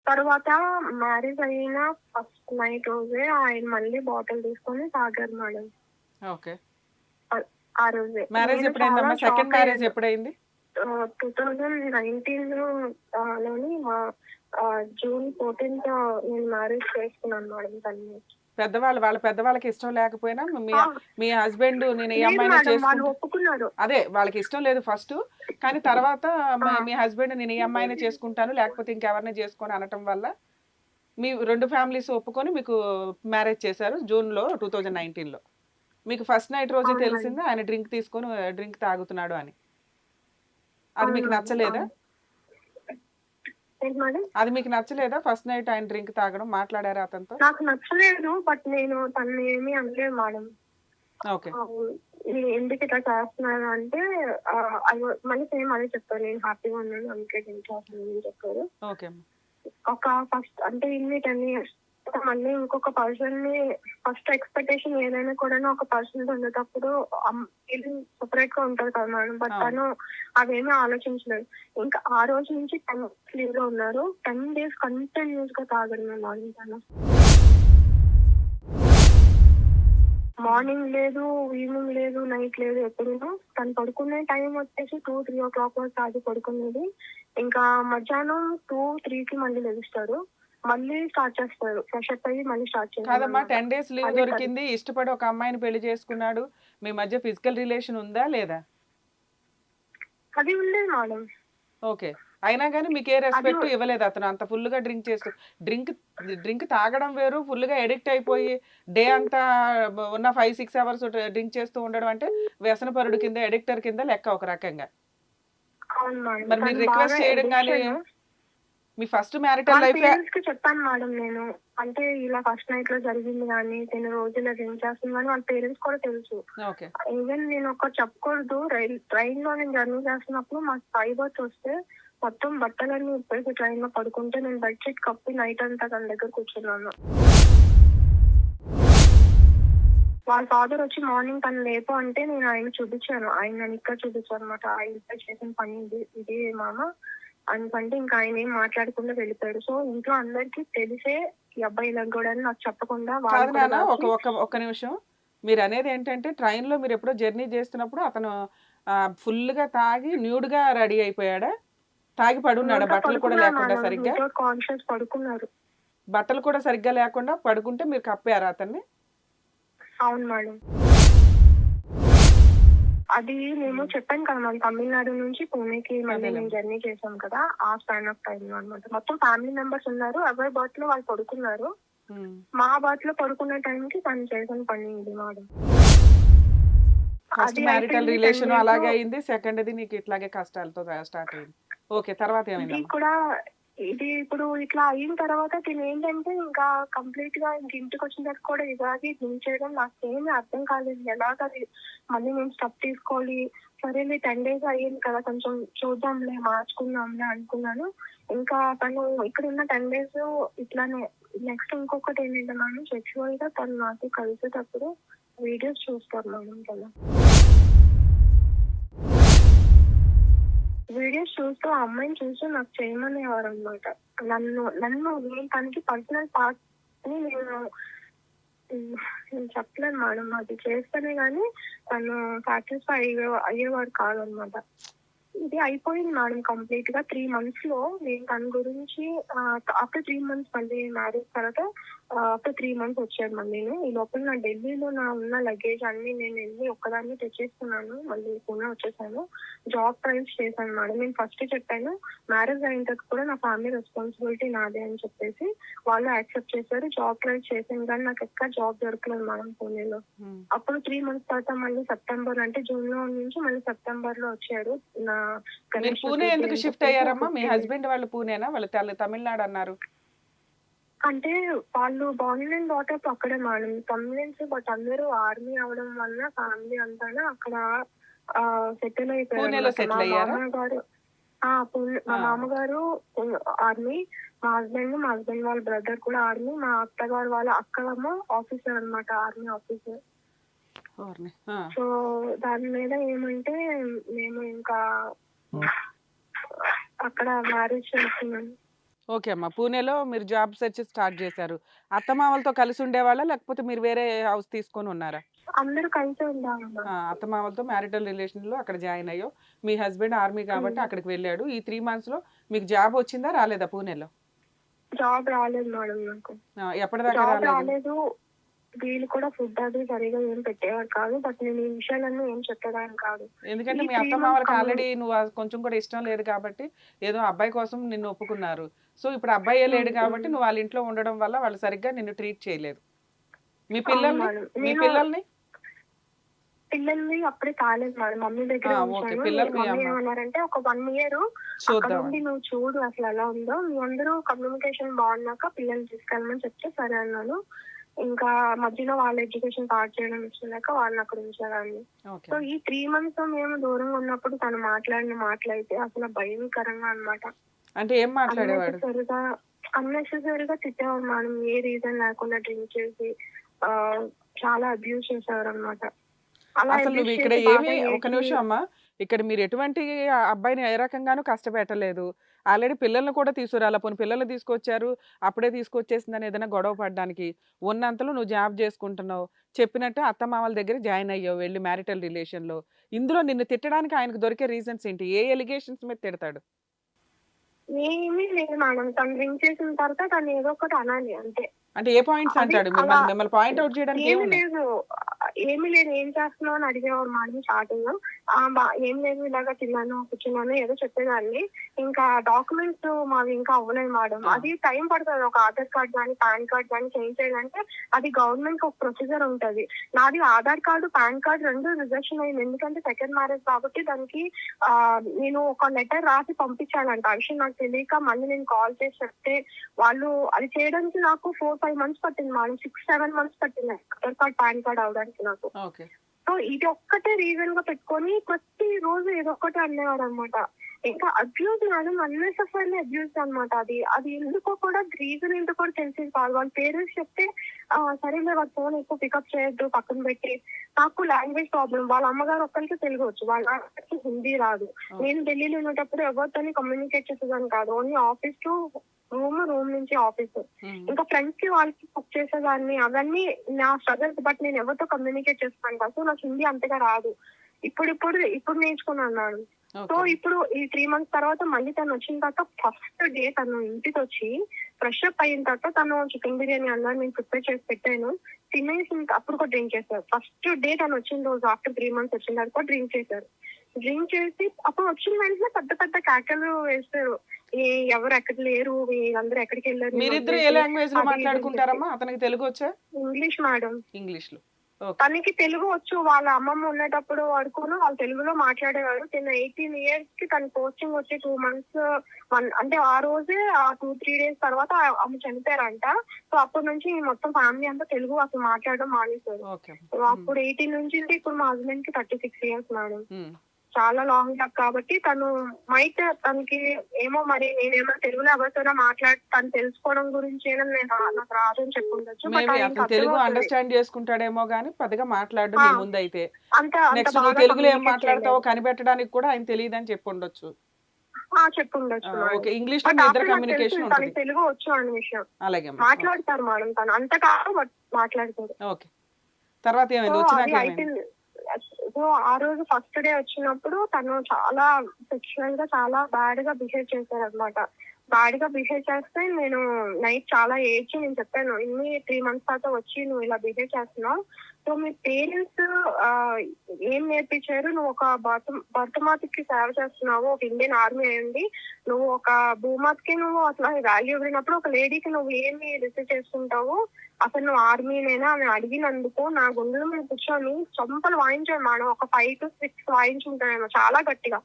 తర్వాత మ్యారేజ్ అయిన first night రోజే ఆయన మళ్ళీ బాటిల్ తీసుకొని తాగారు మేడం. ఓకే. ఆహ్, ఆ రోజే. మ్యారేజ్ నేను చాలా ఎప్పుడైందమ్మా? సెకండ్ షాక్ మ్యారేజ్ అయ్యాను. ఎప్పుడైంది? 2019 లోని జూన్ 14థ్ నేను మ్యారేజ్ చేసుకున్నాను మేడం తనని. వాళ్ళ పెద్దవాళ్ళకి ఇష్టం లేకపోయినా మీ ఆ! మీ హస్బెండ్ నేను ఈ లేదు అమ్మాయినే మేడం, వాళ్ళు చేసుకుంటా ఒప్పుకున్నారు. అదే వాళ్ళకి ఇష్టం లేదు ఫస్టు. కానీ తర్వాత ఆ! మీ హస్బెండ్ నేను ఈ అమ్మాయినే చేసుకుంటాను, లేకపోతే ఇంకెవరిని చేసుకోను అనటం వల్ల మీ 2 ఫ్యామిలీస్ ఒప్పుకొని మీకు మ్యారేజ్ చేశారు జూన్‌లో 2019లో. మీకు ఫస్ట్ నైట్ రోజే అవును మేడం. తెలిసిందా ఆయన డ్రింక్ తాగుతున్నాడు అని. అది అవును మీకు మేడం. నచ్చలేదా? అవును. ఏంటి మేడం? అది మీకు నచ్చలేదా? ఫస్ట్ నైట్ ఆయన డ్రింక్ తాగడం మాట్లాడారా అతనితో? నాకు నచ్చలేదు. బట్ నేను తనని ఏమి అనలేదు మేడం. ఓకే. ఎందుకిట్లా చేస్తున్నారు అంటే మళ్ళీ సేమ్ అదే చెప్పారు. నేను హ్యాపీగా ఉన్నాను. అందుకే డ్రింక్ చేస్తున్నానని చెప్పారు. ఓకే అమ్మ. ఒక ఫస్ట్ అంటే ఇన్ని 10 ఇయర్స్ మళ్ళీ ఇంకొక పర్సన్‌ని ఫస్ట్ ఎక్స్‌పెక్టేషన్ ఏదైనా కూడాను ఒక పర్సన్‌తో ఉండేటప్పుడు ఫీలింగ్ సెపరేట్‌గా ఉంటది కదా మేడం. బట్ అవును. తను అవేమీ ఆలోచించలేదు. ఇంకా ఆ రోజు నుంచి 10 డేస్ లీవ్‌లో ఉన్నారు. 10 డేస్ కంటిన్యూయస్‌గా తాగాడు మేడం తను. మార్నింగ్ లేదు, ఈవినింగ్ లేదు, నైట్ లేదు ఎప్పుడూను. తను పడుకునే టైం వచ్చేసి 2, 3 వరకు తాగి పడుకునేది. ఇంకా మధ్యాహ్నం 2, 3కి మళ్ళీ లెగుస్తాడు. మళ్ళీ స్టార్ట్ చేస్తారు. ఫ్రెష్ అప్ అయ్యి మళ్ళీ స్టార్ట్ కాదమ్మా, చేయాలన్నమాట. 10 డేస్ లీవ్ అదే తను. దొరికింది. ఇష్టపడి ఒక అమ్మాయిని పెళ్లి చేసుకున్నాడు. మీ మధ్య ఫిజికల్ రిలేషన్ ఉందా? లేదా? అది ఉండేది మేడం. ఓకే. అయినా గాని మీకే అది రెస్పెక్ట్ ఇవ్వలేదు అతను. అంత ఫుల్‌గా డ్రింక్ డ్రింక్ తాగడం వేరు, ఫుల్‌గా అడిక్ట్ అయిపోయి డే అంతా ఉన్న 5, 6 అవర్స్ డ్రింక్ చేస్తూ ఉండడం అంటే వ్యసనపరుడు కింద, ఎడిక్టర్ కింద లెక్క ఒక రకంగా. అవును మేడం. మరి మీరు తను బాగా రిక్వెస్ట్ చేయడం గాని అడిక్షన్. మీ ఫస్ట్ మ్యారిటల్ వాళ్ళ లైఫే పేరెంట్స్‌కి చెప్పాను మేడం నేను. అంటే ఇలా ఫస్ట్ నైట్‌లో జరిగింది గానీ, తిను రోజు ఇలా డ్రింక్ చేస్తుంది గానీ వాళ్ళ పేరెంట్స్ కూడా తెలుసు. ఓకే. ఈవెన్ నేను ఒకటి చెప్పకూడదు. ట్రైన్‌లో నేను జర్నీ చేస్తున్నప్పుడు మాకు స్కై బస్ వస్తే మొత్తం బట్టలన్నీ ఇప్పేసి ట్రైన్‌లో పడుకుంటే నేను బెడ్‌షీట్ కప్పి నైట్ అంతా తన దగ్గర కూర్చున్నాను. వాళ్ళ ఫాదర్ వచ్చి మార్నింగ్ తను లేపు అంటే నేను ఆయనకి చూపించాను. ఆయన నన్ను ఇక్కడ చూపించారన్నమాట. ఆ ఇంట్లో చేసిన పని ఇది మామ అనుకంటే ఇంకా ఆయన ఏం మాట్లాడకుండా వెళ్ళిపోయాడు. సో ఇంట్లో అందరికీ తెలిసే ఈ అబ్బాయి ఇలాగోడు అని నాకు చెప్పకుండా వాళ్ళు కాదు కూడా నాన్న, దాచి. ఒక్క నిమిషం. మీరనేది ఏంటంటే ట్రైన్‌లో మీరెప్పుడో జర్నీ చేస్తున్నప్పుడు అతను ఫుల్‌గా తాగి న్యూడ్‌గా రెడీ అయిపోయాడా? తాగి పడున్నాడా? న్యూడ్‌గా బట్టలు కూడా పడుకున్నారు లేకుండా మేడం. సరిగ్గా? వితౌట్ కాన్షియస్ పడుకున్నారు. బట్టలు కూడా సరిగ్గా లేకుండా పడుకుంటే మీరు కప్పారా అతన్ని? అవును మేడం. అది మేము చెప్పాను కదా! మనం తమిళనాడు నుంచి పూణేకి మళ్ళీ మేము అదేలెమ్మా. జర్నీ చేసాం కదా! ఆ స్పాన్ ఆఫ్ టైమ్‌లో అన్నమాట. మొత్తం ఫ్యామిలీ మెంబర్స్ ఉన్నారు. ఎవరి బర్త్‌లో వాళ్ళు పడుకున్నారు. హ్మ్. మా బర్త్‌లో పడుకునే టైంకి తను చేసిన పని ఇది మేడం. ఫస్ట్ అది మ్యారిటల్ అయిపోయింది 10 రిలేషను డేస్. అలాగే అయింది. సెకండ్‌ది నీకు ఇట్లాగే కష్టాలతో స్టార్ట్ అయింది. ఓకే. తర్వాత ఇది ఏమైందమ్మా? కూడా ఇది ఇప్పుడు ఇట్లా అయిన తర్వాత తినేంటంటే ఇంకా కంప్లీట్‌గా ఇంటికొచ్చిన తర్వాత కూడా ఇలాగే డ్రింక్ చేయడం నాకేమీ అర్థం కాలేదు. ఎలాగది మళ్ళీ నేను స్టెప్ తీసుకోవాలి. సరేలే 10 డేస్ అయ్యింది కదా! కొంచెం చూద్దాంలే, మార్చుకుందాంలే అనుకున్నాను. ఇంకా తను ఇక్కడున్న 10 డేస్ ఇట్లానే. నెక్స్ట్ ఇంకొకటేంటంటే మేడం, సెక్సువల్‌గా తను నాతో కలిసేటప్పుడు వీడియోస్ చూస్తారు మేడం తను. వీడియోస్ చూస్తూ ఆ అమ్మాయిని చూసి నాకు చేయమనేవారనమాట. నేను తనకి పర్సనల్ పార్ట్‌ని నేను చెప్పలేను మేడం. అది చేస్తేనే గానీ తను సాటిస్ఫై అయ్యేవాడు కాదనమాట. ఇది అయిపోయింది మేడం కంప్లీట్‌గా 3 మంత్స్‌లో నేను తన గురించి ఆఫ్టర్ 3 మంత్స్ మళ్ళీ మ్యారేజ్ తర్వాత ఆఫ్టర్ 3 మంత్స్ వచ్చాడు మళ్ళీను. ఈ లోపల ఢిల్లీలో ఉన్న లగేజ్ అన్నీ నేనెళ్ళి ఒక్కదాన్నే తెచ్చేసుకున్నాను. మళ్ళీ పూణే వచ్చేసాను. జాబ్ ట్రయల్స్ చేశాను మేడం. నేను ఫస్టే చెప్పాను. మ్యారేజ్ అయిన తర్వాత కూడా నా ఫ్యామిలీ రెస్పాన్సిబిలిటీ నాదే అని చెప్పేసి వాళ్ళు యాక్సెప్ట్ చేశారు. జాబ్ ట్రయల్స్ చేశాను గానీ నాకెక్కడ జాబ్ దొరకలేదు మేడం పూణేలో. హ్మ్. అప్పుడు 3 మంత్స్ తర్వాత మళ్ళీ సెప్టెంబర్ అంటే జూన్‌లో నుంచి మళ్ళీ సెప్టెంబర్‌లో వచ్చాడు. నా మీరు గణేష్ పూణే చతుర్థి ఎందుకు అని షిఫ్ట్ చెప్పేసి అయ్యారమ్మా? మీ 15 డేస్. హస్బెండ్ వాళ్ళు పూణేనా? వాళ్ళు తమిళనాడు అన్నారు. అంటే వాళ్ళు బార్న్ అండ్ బ్రాట్ అక్కడే మేడం. తమిళన్స్ బట్ అందరూ ఆర్మీ అవ్వడం వల్ల ఫ్యామిలీ అంతాను అక్కడ సెటిల్ పూణేలో అయిపోయారన్నమాట. మా సెటిల్ అయ్యారా? మామగారు మా ఆ! ఓకే. మామగారు ఆర్మీ. మా హస్బెండ్ వాళ్ళ బ్రదర్ కూడా ఆర్మీ. మా అత్తగారు వాళ్ళ అక్కలేమో ఆఫీసర్ అన్నమాట. Army officer. ఓర్ని. ఆ! సో దాని మీద ఏమంటే మేము ఇంకా అక్కడ మ్యారేజ్ చేసుకున్నాం. ఓకే అమ్మా. పూణేలో మీరు జాబ్ సెర్చ్ స్టార్ట్ చేశారు. అత్తమామలతో కలిసి ఉండేవాళ్ళా? లేకపోతే మీరు వేరే హౌస్ తీసుకొని ఉన్నారా? అందరూ కలిసే ఉంటామమ్మా. అత్తమామలతో మ్యారిటల్ రిలేషన్‌లో అక్కడ జాయిన్ అయ్యావు. మీ హస్బెండ్ ఆర్మీ కాబట్టి హ్మ్. అక్కడికి వెళ్ళాడు. ఈ 3 మంత్స్‌లో మీకు జాబ్ వచ్చిందా? రాలేదా పూణేలో? జాబ్ రాలేదు మేడం నాకు. ఎప్పటిదాకా జాబ్ రాలేదు? రాలేదు. వీళ్ళు కూడా ఫుడ్ అది సరిగ్గా ఏం పెట్టేవారు కాదు. బట్ నేను ఈ విషయాలన్నీ ఏం చెప్పేదాన్ని కాదు. ఎందుకంటే ఈ మీ 3 మంత్స్ అత్తమామలకి ఆల్రెడీ నువ్వు కొంచెం కూడా ఇష్టం లేదు కాబట్టి ఏదో అబ్బాయి కోసం నిన్ను ఒప్పుకున్నారు. సో, ఇప్పుడు అబ్బాయే హ్మ్. లేడు కాబట్టి హ్మ్. నువ్వు వాళ్ళ ఇంట్లో ఉండడం వల్ల వాళ్ళు సరిగ్గా నిన్ను ట్రీట్ చేయలేదు. మీ అవును పిల్లల్ని? మేడం. మీ నేను పిల్లల్ని? పిల్లల్ని అప్పుడే కాలేదు మేడం. మమ్మీ దగ్గరే ఓకే. ఉంచాను. పిల్లలు మీ మమ్మీ అమ్మ ఏమన్నారంటే ఒక 1 ఇయర్ అక్కడ ఉండి చూద్దామని. నువ్వు చూడు అసలు ఎలా ఉందో. మీ అందరూ కమ్యూనికేషన్ బాగున్నాక పిల్లల్ని తీసుకెళ్ళమని చెప్తే సరే అన్నాను. ఇంకా మధ్యలో వాళ్ళ ఎడ్యుకేషన్ స్టార్ట్ చేయడం ఇష్టం వాళ్ళని అక్కడ ఉంచేదాన్ని. ఓకే. సో ఈ 3 మంత్స్ మేము దూరంగా ఉన్నప్పుడు తను మాట్లాడిన మాటలైతే అసలు భయంకరంగా అన్నమాట. అంటే ఏం మాట్లాడేవాడు? అన్నెసెసరీగా అన్నెసెసరీగా తిట్టేవారు మేడం. ఏ రీజన్ లేకుండా డ్రింక్ చేసి చాలా అబ్యూజ్ చేసేవారన్నమాట. అలా అసలు నువ్వు అబ్యూజ్ ఇక్కడ చేసి ఏమి బాగా ఒక్క ఏడ్చి నిమిషం అమ్మా. ఇక్కడ మీరు ఎటువంటి అబ్బాయిని ఏ రకంగానూ కష్టపెట్టలేదు. ఆల్రెడీ పిల్లల్ని కూడా తీసుకురాలా. పోనీ పిల్లల్ని తీసుకొచ్చారు. అప్పుడే తీసుకొచ్చేసిందని ఏదైనా గొడవ పడడానికి. ఉన్నంతలో నువ్వు జాబ్ చేసుకుంటున్నావు. చెప్పినట్టు అత్తమామల దగ్గర జాయిన్ అయ్యావు వెళ్లి మ్యారిటల్ రిలేషన్‌లో. ఇందులో నిన్ను తిట్టడానికి ఆయనకు దొరికే రీజన్స్ ఏంటి? ఏ ఎలిగేషన్స్ మీద తిడతాడు? ఏమీ లేదు మేడం. తను డ్రింక్ చేసిన తర్వాత తను ఏదో ఒకటి అనాలి అంతే. అంటే ఏ పాయింట్స్ అది అంటాడు? అలా మిమ్మల్ని పాయింట్ ఔట్ చేయడానికి ఏమి ఏమున్నాయి? లేదు. ఏమి లేదు. ఏం చేస్తున్నావు అని అడిగేవారు మేడం స్టార్టింగ్. ఏం లేదు ఇలాగ తిన్నాను, కూర్చున్నాను ఏదో చెప్పేదాన్ని. ఇంకా డాక్యుమెంట్స్ మావి ఇంకా అవ్వలేదు మేడం. ఆ! అది టైం పడతది. ఒక ఆధార్ కార్డ్ గాని, పాన్ కార్డ్ గాని చేంజ్ చేయాలంటే అది గవర్నమెంట్‌కి ఒక ప్రొసీజర్ ఉంటది. నాది Aadhaar card, pan card 2 rejection అయింది. ఎందుకంటే సెకండ్ మ్యారేజ్ కాబట్టి దానికి నేను ఒక లెటర్ రాసి పంపించాలంట. ఆ విషయం నాకు తెలియక మళ్ళీ నేను కాల్ చేసి చెప్తే వాళ్ళు అది చేయడానికి నాకు 4, 5 మంత్స్ పట్టింది మేడం. 6, 7 మంత్స్ పట్టింది. ఆధార్ కార్డ్, పాన్ కార్డ్ అవ్వడానికి నాకు. ఓకే. సో ఇది ఒక్కటే రీజన్ గా పెట్టుకొని ప్రతి రోజు ఏదో ఒకటి అనేవాడు అనమాట. ఇంకా అబ్యూజ్ మేడం అన్నెసెసరీ అబ్యూజ్ అనమాట. అది అది ఎందుకో కూడా రీజన్ ఏంటో కూడా తెలిసేది కాదు. వాళ్ళ పేరెంట్స్ చెప్తే సరేలే వాడు ఫోన్ ఎక్కువ పికప్ చేయొద్దు పక్కన పెట్టి. నాకు లాంగ్వేజ్ ప్రాబ్లం. వాళ్ళ అమ్మగారు ఒక్కరికి తెలుగు వచ్చు. వాళ్ళ నాన్నకి హిందీ రాదు. నేను ఢిల్లీలో ఉండేటప్పుడు ఎవరితోని కమ్యూనికేట్ చేసేదాన్ని కాదు. ఓన్లీ ఆఫీస్ టు రూమ్ నుంచి ఆఫీస్. ఇంకా ఫ్రెండ్స్ కి వాళ్ళకి కుక్ చేసేదాన్ని. అవన్నీ నా స్ట్రగల్స్. బట్ నేను ఎవరితో కమ్యూనికేట్ చేస్తాను కదా. సో నాకు హిందీ అంతగా రాదు. ఇప్పుడు నేర్చుకున్నాను మేడం. So okay. ఇప్పుడు ఈ 3 మంత్స్ తర్వాత మళ్ళీ తను వచ్చిన తర్వాత ఫస్ట్ డే తను ఇంటికి వచ్చి ఫ్రెష్ అప్ అయిన తర్వాత తను చికెన్ బిర్యానీ అన్నారు. నేను ప్రిపేర్ చేసి పెట్టాను. తినేసి అప్పుడు కూడా డ్రింక్ చేశారు. ఫస్ట్ డే తను వచ్చిన రోజు ఆఫ్టర్ 3 మంత్స్ వచ్చిన తర్వాత డ్రింక్ చేశారు. డ్రింక్ చేసి అప్పుడు వచ్చిన వెంటనే పెద్ద పెద్ద కేకలు వేస్తారు. ఎవరు ఎక్కడ లేరు, వీళ్ళందరూ ఎక్కడికి వెళ్ళారు నిన్ను మీరిద్దరు ఏ వదిలేసి లాంగ్వేజ్‌లో అది ఇది అని చెప్పి. మాట్లాడుకుంటారమ్మా? అతనికి తెలుగొచ్చా? English madam. ఇంగ్లీష్‌లో. ఓకే. తనకి తెలుగు వచ్చు. వాళ్ళ అమ్మమ్మ ఉండేటప్పుడు వరకును వాళ్ళు తెలుగులో మాట్లాడేవారు. తిను 18 ఇయర్స్ కి తన పోస్టింగ్ వచ్చి 2 మంత్స్ అంటే ఆ రోజే 2, 3 డేస్ తర్వాత ఆమె చనిపోయారంట. సో అప్పటి నుంచి మొత్తం ఫ్యామిలీ అంతా తెలుగు అసలు మాట్లాడడం మానేశారు. ఓకే. సో అప్పుడు 18 నుంచి ఇప్పుడు మా హస్బెండ్ కి 36 ఇయర్స్ మేడం. హ్మ్. చాలా లాంగ్ గ్యాప్ కాబట్టి తను తనకి ఏమో మరి నేనేమో తెలుగులో ఎవరితోనో తను తెలుసుకోవడం గురించి నాకు రాదు అని చెప్పుండొచ్చు. బట్ మేబీ ఆయనకి అతను తెలుగు అర్థమవుతది. అండర్‌స్టాండ్ చేసుకుంటాడేమో గాని పెద్దగా మాట్లాడడు ఆ! మీ ముందైతే. అంత అంత నెక్స్ట్ నువ్వు బాగా తెలుగులో ఏం కమ్యూనికేట్ మాట్లాడతావో చేయలేదు. కనిపెట్టడానికి కూడా ఆయన తెలీదని చెప్పుండొచ్చు. చెప్పుండొచ్చు మేడం. ఓకే. ఇంగ్లీష్‌లో బట్ మీ ఇద్దరి ఆఫ్టర్ నాకు కమ్యూనికేషన్ తెలిసింది ఉంటది. తనకి తెలుగు వచ్చు అన్న విషయం. అలాగే అమ్మా. ఓకే. మాట్లాడతారు మేడం తను. అంత కాదు బట్ మాట్లాడతారు. ఓకే. తర్వాత సో ఏమైంది? అది వచ్చినాక ఏమైంది? అయిపోయింది. సో ఆ రోజు ఫస్ట్ డే వచ్చినప్పుడు తను చాలా సెక్షువల్ గా చాలా బ్యాడ్ గా బిహేవ్ చేశారనమాట. బ్యాడ్ గా బిహేవ్ చేస్తే నేను నైట్ చాలా ఏడ్చి నేను చెప్పాను. ఇన్ని 3 మంత్స్ తర్వాత వచ్చి నువ్వు ఇలా బిహేవ్ చేస్తున్నావు. సో మీ పేరెంట్స్ ఏం నేర్పించారు? నువ్వు ఒక భరతమాతకి సేవ చేస్తున్నావు. ఒక ఇండియన్ ఆర్మీ అయ్యుండి నువ్వు ఒక భూమాతకి నువ్వు అసలు వాల్యూ ఇవ్వనప్పుడు ఒక లేడీకి నువ్వు ఏమి రిసీవ్ చేసుకుంటావు? అసలు నువ్వు ఆర్మీనేనా అని అడిగినందుకు నా గుండెల మీద కూర్చొని చంపలు వాయించాడు మేడం. ఒక 5-6 వాయించుంటానేమో చాలా గట్టిగా.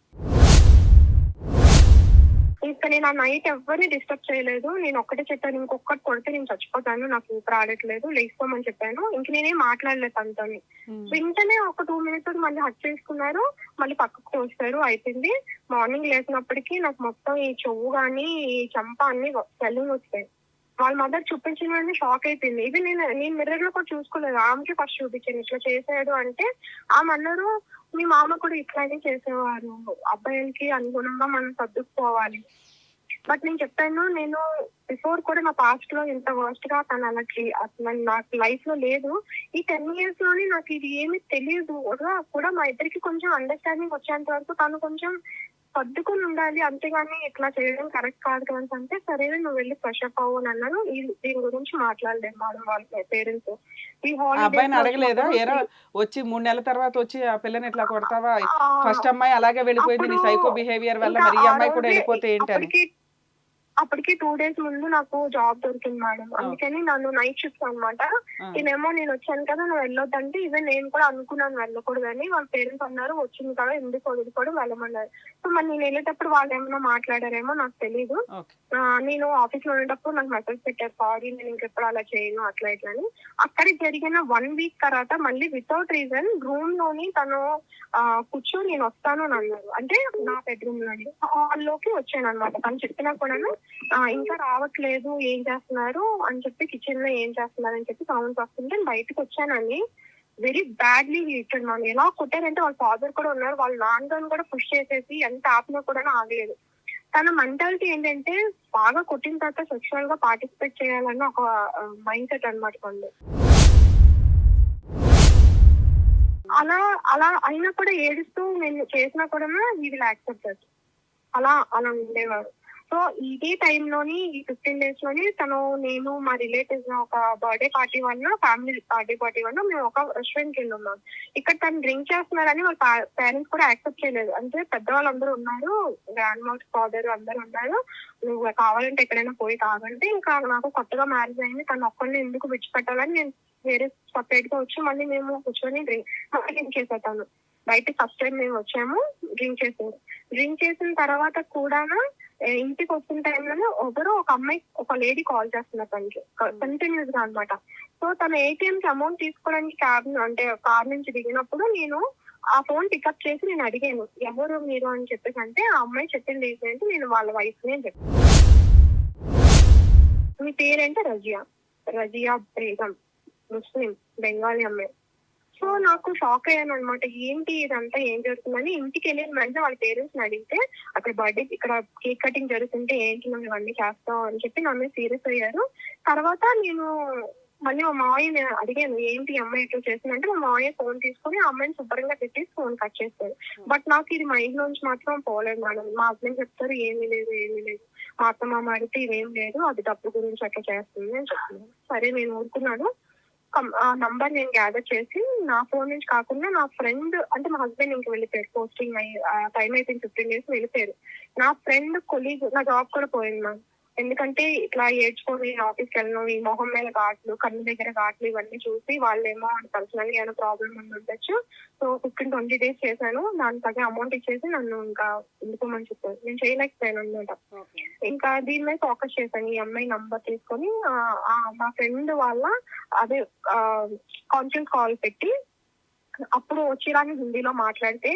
ఇంకా నేను ఆ నైట్ ఎవ్వరిని డిస్టర్బ్ చేయలేదు. నేను ఒక్కటే చెప్పాను, ఇంకొకటి కొడితే నేను చచ్చిపోతాను. నాకు ఊపిరి ఆడట్లేదు. లేచిపోమని చెప్పాను. ఇంక నేనేం మాట్లాడలేదు తనతోని. వెంటనే ఒక 2 మినిట్స్ మళ్ళీ హగ్ చేసుకున్నారు. మళ్ళీ పక్కకు తోస్తారు. అయిపోయింది. మార్నింగ్ లేచినప్పటికీ నాకు మొత్తం ఈ చెవు గాని, ఈ చెంప అన్ని స్వెల్లింగ్ వచ్చాయి. వాళ్ళ మదర్ చూపించిన వెంటనే షాక్ అయిపోయింది. ఇది నేను మిర్రర్ లో కూడా చూసుకోలేదు. ఆమెకి ఫస్ట్ చూపించాను ఇట్లా చేసాడు అంటే. ఆమె అన్నారు, మీ మామ కూడా ఇట్లానే చేసేవారు. అబ్బాయిలకి అనుగుణంగా మనం సర్దుకుపోవాలి. బట్ నేను చెప్పాను, నేను బిఫోర్ కూడా నా పాస్ట్ లో ఇంత వర్స్ట్ గా తను అలా అసలు నాకు లైఫ్ లో లేదు. ఈ 10 years లోనే నాకు ఇది ఏమి తెలియదు కూడా మా ఇద్దరికి కొంచెం అండర్స్టాండింగ్ వచ్చేంత వరకు తను కొంచెం సర్దుకుని ఉండాలి, అంతేగాని ఇట్లా చేయడం కరెక్ట్ కాదు కదా అంటే, సరే నువ్వు వెళ్ళి ఫ్రెష్ అప్ అవ్వు అని అన్నాను. దీని గురించి మాట్లాడలేదు మేడం వాళ్ళ పేరెంట్స్. ఈ ఆ అబ్బాయిని హాలిడేస్ అడగలేదా? వచ్చినప్పుడు ఏరా వచ్చి 3 నెలల తర్వాత వచ్చి ఆ పిల్లని ఇట్లా కొడతావా? ఫస్ట్ అమ్మాయి అలాగే వెళ్ళిపోయింది నీ అప్పుడు సైకో బిహేవియర్ వల్ల. ఇంకా మరి ఈ ఆ అమ్మాయి కూడా రోజే వెళ్ళిపోతే ఏంటని? అప్పటికి 2 days ముందు నాకు జాబ్ దొరికింది మేడం. ఓకే. అందుకని నన్ను నైట్ షిఫ్ట్ అనమాట. ఆ! నేనేమో నేను వచ్చాను కదా నువ్వు వెళ్ళొద్దంటే, ఈవెన్ నేను కూడా అనుకున్నాను వెళ్ళకూడదని. వాళ్ళ పేరెంట్స్ అన్నారు వచ్చింది కదా ఎందుకు వదులుకోవడం వెళ్ళమన్నారు. సో మరి నేను వెళ్ళేటప్పుడు వాళ్ళు ఏమైనా మాట్లాడారేమో నాకు తెలీదు. ఓకే. నేను ఆఫీస్ లో ఉండేటప్పుడు నాకు మెసేజ్ పెట్టారు, సారీ నేను ఇంకెప్పుడు అలా చేయను అట్లా ఇట్లా అని. అక్కడ జరిగిన 1 week తర్వాత మళ్ళీ వితౌట్ రీజన్ రూమ్ లోని తను కూర్చో నేను వస్తాను అని అన్నారు. అంటే నా బెడ్రూమ్ లోని హాల్ లోకి వచ్చాను అనమాట. తను చెప్పినా కూడాను ఇంకా రావట్లేదు ఏం చేస్తున్నారు అని చెప్పి, కిచెన్ లో ఏం చేస్తున్నారు అని చెప్పి సౌండ్స్ వస్తుంటే బయటకు వచ్చానని వెరీ బ్యాడ్లీ హీటెడ్ మ్యామ్. ఎలా కొట్టారంటే వాళ్ళ ఫాదర్ కూడా ఉన్నారు, వాళ్ళ నాన్నగారిని కూడా పుష్ చేసేసి ఎంత ఆపినా కూడా ఆగలేదు. తన మెంటాలిటీ ఏంటంటే బాగా కొట్టిన తర్వాత సెక్షువల్ గా పార్టిసిపేట్ చేయాలన్న ఒక మైండ్ సెట్ అనమాట కొంది. అలా అలా అయినా కూడా ఏడుస్తూ నేను చేసినా కూడా ఈ విల్ యాక్సెప్ట్ అలా అలా ఉండేవారు. సో ఇదే టైంలోని ఈ 15 days లోని తను నేను మా రిలేటివ్స్ ఒక బర్త్డే పార్టీ వల్ల ఫ్యామిలీ పార్టీ వల్ల మేము ఒక రెస్టారెంట్ కి వెళ్ళున్నాం. ఇక్కడ తను డ్రింక్ చేస్తున్నారని వాళ్ళ పేరెంట్స్ కూడా యాక్సెప్ట్ చేయలేదు. అంటే పెద్దవాళ్ళు అందరూ ఉన్నారు, గ్రాండ్ మదర్ ఫాదర్ అందరూ ఉన్నారు, నువ్వు కావాలంటే ఎక్కడైనా పోయి తాగంటే, ఇంకా నాకు కొత్తగా మ్యారేజ్ అయింది తను ఒక్కరిని ఎందుకు విడిచిపెట్టాలని నేను వేరే సపరేట్ గా వచ్చి మళ్ళీ మేము కూర్చొని డ్రింక్ చేసేతాను. బయట ఫస్ట్ టైం మేము వచ్చాము, డ్రింక్ చేసిన తర్వాత కూడా ఇంటికి వచ్చిన టైంలోనే ఎవరో ఒక అమ్మాయి ఒక లేడీ కాల్ చేస్తున్నారు తనకి కంటిన్యూస్ గా అనమాట. సో తను ATM కి అమౌంట్ తీసుకోవడానికి అంటే కార్ నుంచి దిగినప్పుడు నేను ఆ ఫోన్ పికప్ చేసి నేను అడిగాను ఎవరు మీరు అని చెప్పేసి. అంటే ఆ అమ్మాయి చెప్పింది ఏంటంటే నేను వాళ్ళ వైఫ్ ని అని చెప్పాను. మీ పేరేంటే రజియా బేగం, ముస్లిం, బెంగాలీ అమ్మాయి. సో నాకు షాక్ అయ్యాను అనమాట, ఏంటి ఇదంతా ఏం జరుగుతుందని. ఇంటికి వెళ్ళిన వెంటనే వాళ్ళ పేరెంట్స్ అడిగితే అక్కడ బర్త్డే ఇక్కడ కేక్ కటింగ్ జరుగుతుంటే ఏంటి నువ్వు ఇవన్నీ చేస్తావు అని చెప్పి నా మీద సీరియస్ అయ్యారు. తర్వాత నేను మళ్ళీ మా మావయ్య అడిగాను ఏంటి అమ్మాయి ఎట్లా చేసిందంటే, మా మావయ్య ఫోన్ తీసుకొని ఆ అమ్మాయిని శుభ్రంగా పెట్టేసి ఫోన్ కట్ చేస్తారు. బట్ నాకు ఇది మైండ్ నుంచి మాత్రం పోలేదు మేడం. మా హస్బెండ్ చెప్తారు ఏమీ లేదు మా అత్త మామ అడిగితే ఇదేం లేదు అది డబ్బు గురించి అట్లా చేస్తుంది అని చెప్తున్నాను. సరే నేను ఊరుకున్నాను. ఆ నంబర్ నేను గ్యాదర్ చేసి నా ఫోన్ నుంచి కాకుండా నా ఫ్రెండ్, అంటే మా హస్బెండ్ ఇంక వెళ్ళిపోయారు, పోస్టింగ్ అయ్యి టైం అయిపోయింది 15 days వెళ్ళిపోయారు. నా ఫ్రెండ్ కొలీగ్, నా జాబ్ కూడా పోయింది మ్యామ్. ఎందుకంటే ఇట్లా ఏడ్చుకొని ఆఫీస్కి వెళ్ళను, ఈ మొహం మీద ఘాట్లు, కన్ను దగ్గర ఘాట్లు ఇవన్నీ చూసి వాళ్ళేమో పర్సనల్ గా ఏమైనా ప్రాబ్లమ్ ఉండొచ్చు. సో 15-20 days చేశాను. దాని తగ్గ అమౌంట్ ఇచ్చేసి నన్ను ఇంకా ఎందుకోమని చెప్పారు. నేను చేయలేకపోయాను అనమాట. ఇంకా దీని మీద ఫోకస్ చేశాను. ఈ అమ్మాయి నంబర్ తీసుకొని మా ఫ్రెండ్ వాళ్ళ అదే కాన్ఫరెన్స్ కాల్ పెట్టి అప్పుడు వచ్చిరాని హిందీలో మాట్లాడితే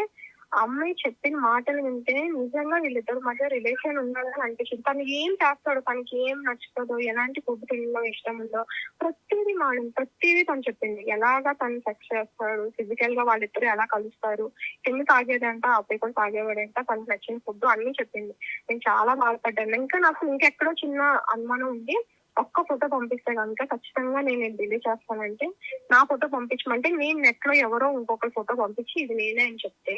అమ్మాయి చెప్పిన మాటలు వింటే నిజంగా వీళ్ళిద్దరు మధ్య రిలేషన్ ఉండాలని అనిపించింది. తను ఏం చేస్తాడో, తనకి ఏం నచ్చుతుందో, ఎలాంటి ఫుడ్ తినలో ఇష్టం ఉందో ప్రతిదీ మేడం, ప్రతిదీ తను చెప్పింది. ఎలాగా తను సెక్స్ చేస్తాడు, ఫిజికల్ గా వాళ్ళిద్దరు ఎలా కలుస్తారు, కింద తాగేదంట అబ్బాయి కూడా తాగేవాడంట, తనకు నచ్చిన ఫుడ్ అన్ని చెప్పింది. నేను చాలా బాధపడ్డాను. ఇంకా నాకు ఇంకెక్కడో చిన్న అనుమానం ఉంది, ఒక్క ఫోటో పంపిస్తే కనుక ఖచ్చితంగా నేను డిలీట్ చేస్తానంటే, నా ఫోటో పంపించమంటే నేను నెట్ లో ఎవరో ఇంకొక ఫోటో పంపించి ఇది నేనే అని చెప్తే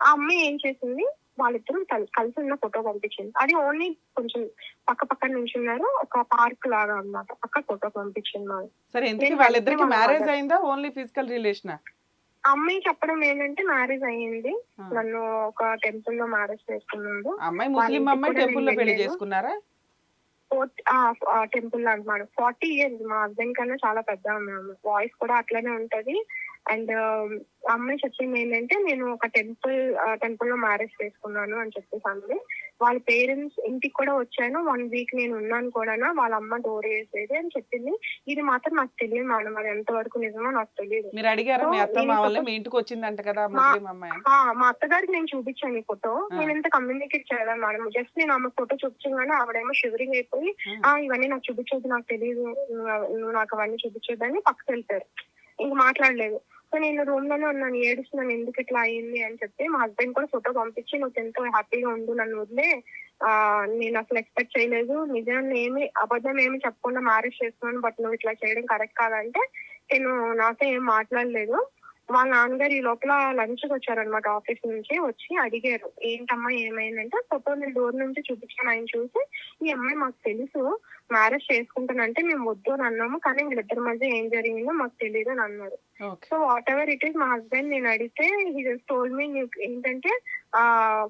ఆ అమ్మాయి ఏం చేసింది, వాళ్ళిద్దరూ కలిసి ఉన్న ఫోటో పంపించింది. అది ఓన్లీ కొంచెం పక్క నుంచి ఉన్నారు, ఒక పార్క్ లాగా అన్నమాట, పక్క ఫోటో పంపించింది. సరే, ఎందుకు వాళ్ళిద్దరికి మ్యారేజ్ అయిందా, ఓన్లీ ఫిజికల్ రిలేషన్? అమ్మాయి చెప్పడం ఏంటంటే మ్యారేజ్ అయ్యింది, నన్ను ఒక టెంపుల్ లో మ్యారేజ్ చేసుకున్నాడు. అమ్మాయి ముస్లిం అమ్మాయి టెంపుల్ లో పెళ్లి చేసుకున్నారా? టెంపుల్ లో అంటున్నాడు. 40 years మా హస్బెండ్ కన్నా చాలా పెద్ద వాయిస్ కూడా అట్లనే ఉంటది. అండ్ అమ్మాయి చెప్పింది ఏంటంటే నేను ఒక టెంపుల్ లో మ్యారేజ్ చేసుకున్నాను అని చెప్పేసి అంది. వాళ్ళ పేరెంట్స్ ఇంటికి కూడా వచ్చాను, 1 week నేను ఉన్నాను కూడా, వాళ్ళ అమ్మ డోర్ వేసేది అని చెప్పింది. ఇది మాత్రం నాకు తెలియదు మేడం, అది ఎంత వరకు నిజమో నాకు తెలియదు. మీరు అడిగారా మీ అత్తమ్మ వాళ్ళని? మీ ఇంటికి వచ్చిందంట కదా ముస్లిం అమ్మాయి. మా అత్తగారికి నేను చూపించాను ఈ ఫోటో. నేను ఎంత కమ్యూనికేట్ చేయలేదు మేడం. జస్ట్ నేను ఆమె ఫోటో చూపించగానే ఆవిడేమో షివరింగ్ అయిపోయి ఇవన్నీ నాకు చూపించొద్దు, నాకు తెలియదు, నువ్వు నాకు అవన్నీ చూపించొద్దు అని పక్కకి వెళ్ళిపోయారు. ఇంక మాట్లాడలేదు. సో నేను రూమ్ లోనే ఉన్నాను, ఏడుస్తున్నాను ఎందుకు ఇట్లా అయింది అని చెప్పి. మా హస్బెండ్ కూడా ఫోటో పంపించి నువ్వు ఎంతో హ్యాపీగా ఉండు, నన్ను వదిలే, నేను అసలు ఎక్స్పెక్ట్ చేయలేదు, నిజాన్ని ఏమి అబద్ధం ఏమి చెప్పకుండా మ్యారేజ్ చేస్తున్నాను, బట్ నువ్వు ఇట్లా చేయడం కరెక్ట్ కాదంటే నేను నాతో ఏం మాట్లాడలేదు. వాళ్ళ నాన్నగారు ఈ లోపల లంచ్ కి వచ్చారనమాట, ఆఫీస్ నుంచి వచ్చి అడిగారు ఏంటమ్మా ఏమైందంటే, ఫోటో నేను డోర్ నుంచి చూపించాను. ఆయన చూసి ఈ అమ్మాయి మాకు తెలుసు మ్యారేజ్ చేసుకుంటానంటే మేము వద్దు అని అన్నాము, కానీ వీళ్ళిద్దరి మధ్య ఏం జరిగిందో మాకు తెలియదు అని అన్నారు. So what ever it is, మా హస్బెండ్ నేను అడిగితే హీ జస్ట్ టోల్డ్ మీ ఏంటంటే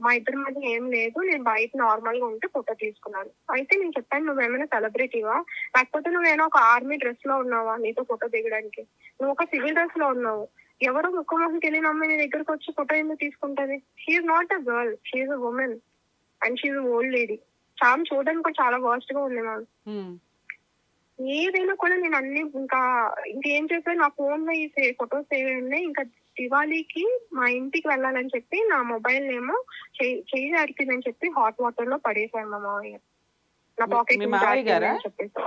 మా ఇద్దరి మధ్య ఏం లేదు, నేను బయట నార్మల్ గా ఉంటే ఫోటో తీసుకున్నాను. అయితే నేను చెప్పాను నువ్వేమైనా సెలబ్రిటీవా, లేకపోతే నువ్వేమైనా ఒక ఆర్మీ డ్రెస్ లో ఉన్నావా నీతో ఫోటో దిగడానికి, నువ్వు ఒక సివిల్ డ్రెస్ లో ఉన్నావు, ఎవరో ముఖమొహం తెలియని అమ్మాయి నీ దగ్గరకు వచ్చి ఫోటో ఎందుకు తీసుకుంటది? She's not a girl, she's a woman and she's old lady. చాలా చూడడానికి కూడా చాలా వర్స్ట్ గా ఉంది మ్యామ్. ఏదైనా కూడా నేను అన్ని ఇంకేం చేశాను, నా ఫోన్ లో ఈ ఫొటోస్ సేవ్ ఉన్నాయి. ఇంకా దివాళీకి మా ఇంటికి వెళ్ళాలని చెప్పి నా మొబైల్ ఏమో చెయ్యి జారిపోయిందని చెప్పి హాట్ వాటర్ లో పడేశాను మా మావయ్య. నా పాకెట్ చెప్పేసి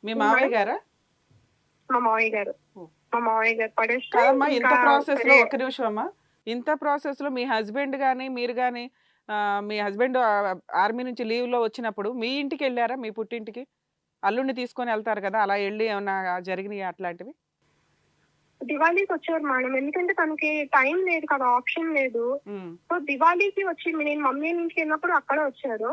మా మావయ్య గారు పడేస్తే ఇంత ప్రాసెస్ లో ఒక నిమిషం అమ్మా, ఇంత ప్రాసెస్ లో మీ హస్బెండ్ గానీ మీరు గానీ మీ హస్బెండ్ ఆర్మీ నుంచి లీవ్ లో వచ్చినప్పుడు మీ ఇంటికి వెళ్ళారా? మీ పుట్టింటికి అల్లుడిని తీసుకొని వెళ్తారు కదా, అలా వెళ్ళి ఏమన్నా జరిగినాయి అట్లాంటివి? దివాళీకి వచ్చారు మేడం, ఎందుకంటే తనకి టైం లేదు కదా, ఆప్షన్ లేదు. సో దివాళీకి వచ్చి నేను మమ్మీ నుంచి వెళ్ళినప్పుడు అక్కడ వచ్చారు,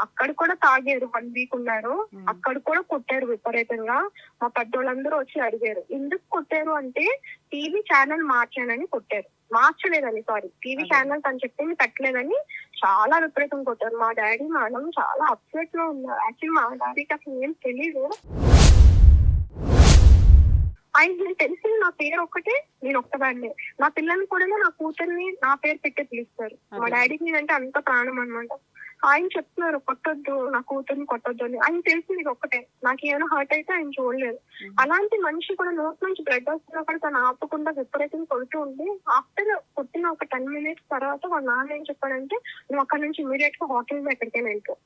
అక్కడ కూడా తాగారు, 1 వీక్ ఉన్నారు, అక్కడ కూడా కొట్టారు విపరీతంగా. మా పెద్దోళ్ళందరూ వచ్చి అడిగారు ఎందుకు కొట్టారు అంటే టీవీ ఛానల్ మార్చానని కొట్టారు. మార్చలేదని, సారీ, టీవీ ఛానల్ తను చెప్పింది పెట్టలేదని చాలా విపరీతం కొట్టారు. మా డాడీ మేడం చాలా అప్సెట్ లో ఉన్నారు. యాక్చువల్లీ మా డాడీకి అసలు ఏం తెలీదు, ఆయన తెలిసింది నా పేరు ఒక్కటే, నేను ఒక్కదాన్నే. నా పిల్లల్ని కూడా నా కూతుర్ని నా పేరు పెట్టి పిలుస్తారు. మా డాడీకి నేనంటే అంత ప్రాణం అనమాట. ఆయన చెప్తున్నారు కొట్టొద్దు, నా కూతుర్ని కొట్టొద్దు అని. ఆయన తెలిసింది ఒక్కటే, నాకు ఏమైనా హర్ట్ అయితే ఆయన చూడలేదు. అలాంటి మనిషి కూడా నోట్ నుంచి బ్లడ్ వస్తున్నా కూడా తను ఆపకుండా విపరీతంగా కొడుతూ ఉండి ఆఫ్టర్ కొట్టిన ఒక 10 minutes తర్వాత వాళ్ళ నాన్న ఏం చెప్పాడంటే నువ్వు అక్కడ నుంచి ఇమీడియట్ గా హోటల్ ఎక్కడికైనా వెళ్తావు.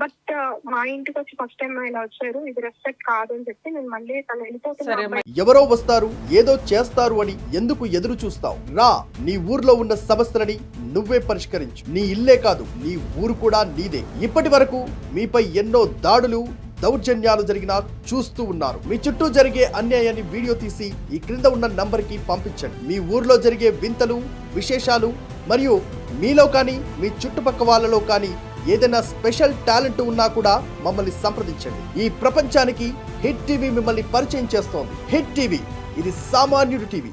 బట్ మా ఇంటికి వచ్చి ఫస్ట్ టైం ఇలా వచ్చారు, ఇది రెస్పెక్ట్ కాదు అని చెప్పి నేను మళ్ళీ తను వెళ్ళిపోతున్నా. ఎవరో వస్తారు ఏదో చేస్తారు అని ఎందుకు ఎదురు చూస్తావు? రా, నీ ఊర్లో ఉన్న సమస్యలని నువ్వే పరిష్కరించు. నీ ఇల్లే కాదు, నీ ఊరు కూడా నీదే. ఇప్పటి వరకు మీపై ఎన్నో దాడులు దౌర్జన్యాలు జరిగినా చూస్తూ ఉన్నారు. మీ చుట్టూ జరిగే అన్యాయాన్ని వీడియో తీసి ఈ క్రింద ఉన్న నంబర్ కి పంపించండి. మీ ఊర్లో జరిగే వింతలు, విశేషాలు మరియు మీలో కానీ మీ చుట్టుపక్కల వాళ్ళలో కానీ ఏదైనా స్పెషల్ టాలెంట్ ఉన్నా కూడా మమ్మల్ని సంప్రదించండి. ఈ ప్రపంచానికి హిట్ టీవీ మిమ్మల్ని పరిచయం చేస్తోంది. హిట్ టీవీ, ఇది సామాన్యుడి టీవీ.